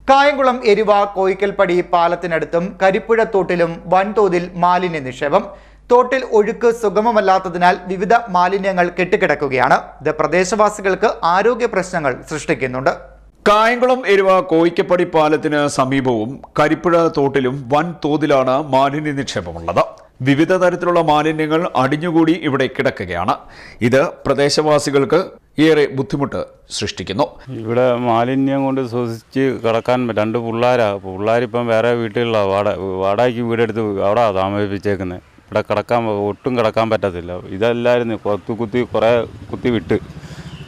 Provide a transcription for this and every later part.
കായംകുളം എരുവ കോയിക്കൽപ്പടി പാലത്തിനടുത്തും കരിപ്പുഴ തോട്ടിലും വൻതോതിൽ മാലിന്യ നിക്ഷേപം. തോട്ടിൽ ഒഴുക്ക് സുഗമമല്ലാത്തതിനാൽ വിവിധ മാലിന്യങ്ങൾ കെട്ടിക്കിടക്കുകയാണ്. ഇത് പ്രദേശവാസികൾക്ക് ആരോഗ്യ പ്രശ്നങ്ങൾ സൃഷ്ടിക്കുന്നുണ്ട്. കായംകുളം എരുവ കോയിക്കപ്പടി പാലത്തിന് സമീപവും കരിപ്പുഴ തോട്ടിലും വൻതോതിലാണ് മാലിന്യ നിക്ഷേപമുള്ളത്. വിവിധ തരത്തിലുള്ള മാലിന്യങ്ങൾ അടിഞ്ഞുകൂടി ഇവിടെ കിടക്കുകയാണ്. ഇത് പ്രദേശവാസികൾക്ക് ഏറെ ബുദ്ധിമുട്ട് സൃഷ്ടിക്കുന്നു. ഇവിടെ മാലിന്യം കൊണ്ട് ശ്വസിച്ച് കിടക്കാൻ രണ്ട് പിള്ളേരിപ്പം വേറെ വീട്ടിലുള്ള വാടകയ്ക്ക് വീടെടുത്ത് അവിടെ താമസിപ്പിച്ചേക്കുന്നത്. ഇവിടെ ഒട്ടും കിടക്കാൻ പറ്റത്തില്ല. ഇതല്ലായിരുന്നു കുറേ കുത്തി വിട്ട്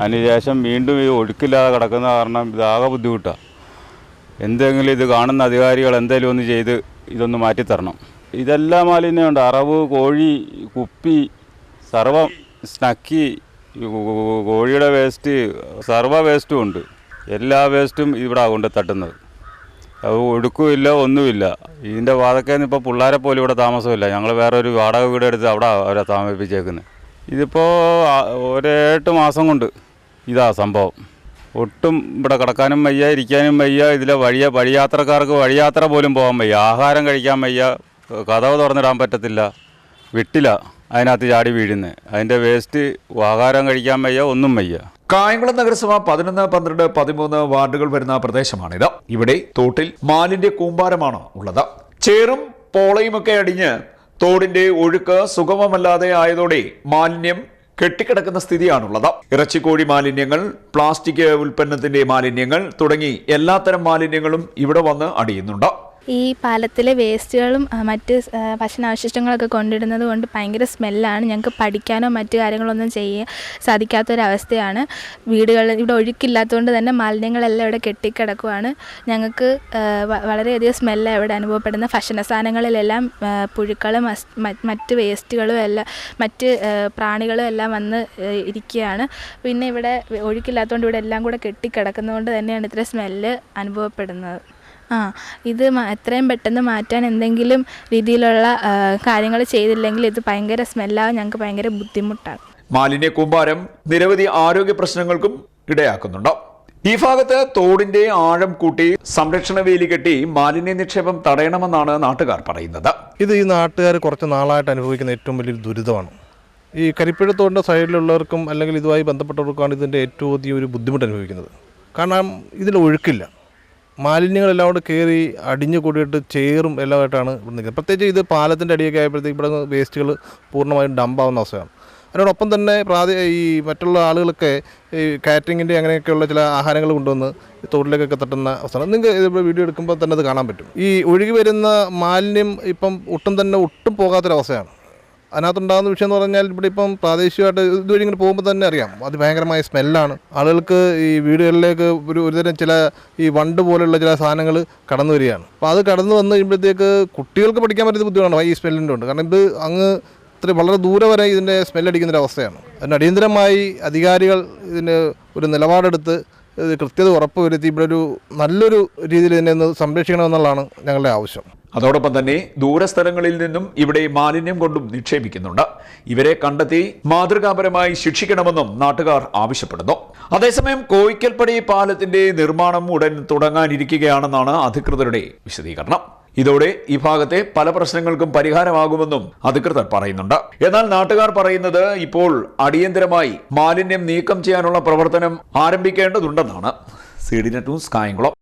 അതിനുശേഷം വീണ്ടും ഈ ഒഴുക്കില്ലാതെ കിടക്കുന്ന കാരണം ഇതാകെ ബുദ്ധിമുട്ടാണ്. എന്തെങ്കിലും ഇത് കാണുന്ന അധികാരികൾ എന്തെങ്കിലും ഒന്ന് ചെയ്ത് ഇതൊന്ന് മാറ്റിത്തരണം. ഇതെല്ലാം മാലിന്യമുണ്ട്. അറവ്, കോഴി, കുപ്പി, സർവ്വ സ്നക്കി, കോഴിയുടെ വേസ്റ്റ്, സർവ്വ വേസ്റ്റും ഉണ്ട്. എല്ലാ വേസ്റ്റും ഇവിടെ കൊണ്ട് തട്ടുന്നത്. അത് ഒഴുക്കുമില്ല, ഒന്നുമില്ല. ഇതിൻ്റെ വാതക്കേന്ന് ഇപ്പോൾ പിള്ളേരെ പോലും ഇവിടെ താമസമില്ല. ഞങ്ങൾ വേറെ ഒരു വാടക വീട് എടുത്ത് അവിടെ അവരെ താമസിപ്പിച്ചേക്കുന്നത്. ഇതിപ്പോൾ 8 മാസം കൊണ്ട് ഇതാ സംഭവം. ഒട്ടും ഇവിടെ കിടക്കാനും വയ്യ, ഇരിക്കാനും വയ്യ. ഇതിലെ വഴിയാത്രക്കാർക്ക് വഴിയാത്ര പോലും പോകാൻ വയ്യ, ആഹാരം കഴിക്കാൻ വയ്യ, കതവ് തുറന്നിടാൻ പറ്റത്തില്ല, വിട്ടില്ല അതിനകത്ത് ചാടി വീഴുന്നത്. അതിൻ്റെ വേസ്റ്റ് ആഹാരം കഴിക്കാൻ വയ്യ, ഒന്നും വയ്യ. കായംകുളം നഗരസഭ 11, 12, 13 വാർഡുകൾ വരുന്ന പ്രദേശമാണിത്. ഇവിടെ തോട്ടിൽ മാലിന്യ കൂമ്പാരമാണ് ഉള്ളത്. ചേറും പോളയുമൊക്കെ അടിഞ്ഞ് തോടിന്റെ ഒഴുക്ക് സുഗമമല്ലാതെ ആയതോടെ മാലിന്യം കെട്ടിക്കിടക്കുന്ന സ്ഥിതിയാണുള്ളത്. ഇറച്ചിക്കോഴി മാലിന്യങ്ങൾ, പ്ലാസ്റ്റിക് ഉൽപ്പന്നത്തിന്റെ മാലിന്യങ്ങൾ തുടങ്ങി എല്ലാത്തരം മാലിന്യങ്ങളും ഇവിടെ വന്ന് അടിയുന്നുണ്ട്. ഈ പാലത്തിലെ വേസ്റ്റുകളും മറ്റ് ഭക്ഷണാവശിഷ്ടങ്ങളൊക്കെ കൊണ്ടിടുന്നത് കൊണ്ട് ഭയങ്കര സ്മെല്ലാണ്. ഞങ്ങൾക്ക് പഠിക്കാനോ മറ്റു കാര്യങ്ങളൊന്നും ചെയ്യാൻ സാധിക്കാത്തൊരവസ്ഥയാണ്. വീടുകളിൽ ഇവിടെ ഒഴുക്കില്ലാത്തതുകൊണ്ട് തന്നെ മാലിന്യങ്ങളെല്ലാം ഇവിടെ കെട്ടിക്കിടക്കുവാണ്. ഞങ്ങൾക്ക് വളരെയധികം സ്മെല്ലാണ് ഇവിടെ അനുഭവപ്പെടുന്ന. ഭക്ഷണ സാധനങ്ങളിലെല്ലാം പുഴുക്കളും മറ്റ് വേസ്റ്റുകളും എല്ലാം മറ്റ് പ്രാണികളും എല്ലാം വന്ന് ഇരിക്കുകയാണ്. പിന്നെ ഇവിടെ ഒഴുക്കില്ലാത്തതുകൊണ്ട് ഇവിടെ എല്ലാം കൂടെ കെട്ടിക്കിടക്കുന്നതുകൊണ്ട് തന്നെയാണ് ഇത്ര സ്മെല്ല് അനുഭവപ്പെടുന്നത്. ഇത് എത്രയും പെട്ടെന്ന് മാറ്റാൻ എന്തെങ്കിലും രീതിയിലുള്ള കാര്യങ്ങൾ ചെയ്തില്ലെങ്കിൽ ഇത് ഭയങ്കര സ്മെല്ലാവും. ഞങ്ങൾക്ക് ഭയങ്കര ബുദ്ധിമുട്ടാണ്. മാലിന്യ കൂമ്പാരം നിരവധി ആരോഗ്യ പ്രശ്നങ്ങൾക്കും ഇടയാക്കുന്നുണ്ട്. ഈ ഭാഗത്ത് തോടിന്റെ ആഴം കൂട്ടി സംരക്ഷണ വേലി കെട്ടി മാലിന്യ നിക്ഷേപം തടയണമെന്നാണ് നാട്ടുകാർ പറയുന്നത്. ഇത് ഈ നാട്ടുകാർ കുറച്ച് നാളായിട്ട് അനുഭവിക്കുന്ന ഏറ്റവും വലിയൊരു ദുരിതമാണ്. ഈ കരിപ്പുഴ തോടിൻ്റെ സൈഡിലുള്ളവർക്കും അല്ലെങ്കിൽ ഇതുമായി ബന്ധപ്പെട്ടവർക്കാണ് ഇതിൻ്റെ ഏറ്റവും അധികം ഒരു ബുദ്ധിമുട്ട് അനുഭവിക്കുന്നത്. കാരണം ഇതിൽ ഒഴുക്കില്ല. മാലിന്യങ്ങളെല്ലാം കൂടെ കയറി അടിഞ്ഞു കൂടിയിട്ട് ചേറും എല്ലാമായിട്ടാണ് ഇവിടെ നിൽക്കുന്നത്. പ്രത്യേകിച്ച് ഇത് പാലത്തിൻ്റെ അടിയൊക്കെ ആയപ്പോഴത്തേക്ക് ഇവിടെ വേസ്റ്റുകൾ പൂർണ്ണമായും ഡംപാവുന്ന അവസ്ഥയാണ്. അതിനോടൊപ്പം തന്നെ ഈ മറ്റുള്ള ആളുകളൊക്കെ ഈ കാറ്ററിങ്ങിൻ്റെ അങ്ങനെയൊക്കെയുള്ള ചില ആഹാരങ്ങൾ കൊണ്ടുവന്ന് തോട്ടിലേക്കൊക്കെ തട്ടുന്ന അവസ്ഥയാണ്. നിങ്ങൾക്ക് ഇവിടെ വീഡിയോ എടുക്കുമ്പോൾ തന്നെ അത് കാണാൻ പറ്റും. ഈ ഒഴുകി വരുന്ന മാലിന്യം ഇപ്പം ഒട്ടും പോകാത്തൊരവസ്ഥയാണ്. അതിനകത്തുണ്ടാകുന്ന വിഷയം എന്ന് പറഞ്ഞാൽ ഇവിടെ ഇപ്പം പ്രാദേശികമായിട്ട് ഇതുവഴി ഇങ്ങനെ പോകുമ്പോൾ തന്നെ അറിയാം, അതിഭയങ്കരമായ സ്മെല്ലാണ്. ആളുകൾക്ക് ഈ വീടുകളിലേക്ക് ഒരുതരം ചില ഈ വണ്ട് പോലെയുള്ള ചില സാധനങ്ങൾ കടന്നു വരികയാണ്. അപ്പോൾ അത് കടന്നു വന്ന് കഴിയുമ്പോഴത്തേക്ക് കുട്ടികൾക്ക് പഠിക്കാൻ പറ്റുന്ന ബുദ്ധിമുട്ടാണ് ഈ സ്മെല്ലിൻ്റെ ഉണ്ട്. കാരണം ഇത് അങ്ങ് വളരെ ദൂരെ വരെ ഇതിൻ്റെ സ്മെല്ലടിക്കുന്നൊരവസ്ഥയാണ്. അതിന് അടിയന്തരമായി അധികാരികൾ ഇതിന് ഒരു നിലപാടെടുത്ത് കൃത്യത ഉറപ്പുവരുത്തി ഇവിടെ ഒരു നല്ലൊരു രീതിയിൽ ഇതിനെ ഒന്ന് സംരക്ഷിക്കണമെന്നുള്ളതാണ് ഞങ്ങളുടെ ആവശ്യം. അതോടൊപ്പം തന്നെ ദൂരസ്ഥലങ്ങളിൽ നിന്നും ഇവിടെ മാലിന്യം കൊണ്ടും നിക്ഷേപിക്കുന്നുണ്ട്. ഇവരെ കണ്ടെത്തി മാതൃകാപരമായി ശിക്ഷിക്കണമെന്നും നാട്ടുകാർ ആവശ്യപ്പെടുന്നു. അതേസമയം കോയിക്കൽപ്പടി പാലത്തിന്റെ നിർമ്മാണം ഉടൻ തുടങ്ങാനിരിക്കുകയാണെന്നാണ് അധികൃതരുടെ വിശദീകരണം. ഇതോടെ ഈ ഭാഗത്തെ പല പ്രശ്നങ്ങൾക്കും പരിഹാരമാകുമെന്നും അധികൃതർ പറയുന്നുണ്ട്. എന്നാൽ നാട്ടുകാർ പറയുന്നത് ഇപ്പോൾ അടിയന്തരമായി മാലിന്യം നീക്കം ചെയ്യാനുള്ള പ്രവർത്തനം ആരംഭിക്കേണ്ടതുണ്ടെന്നാണ്. CDNet news, Kayamkulam.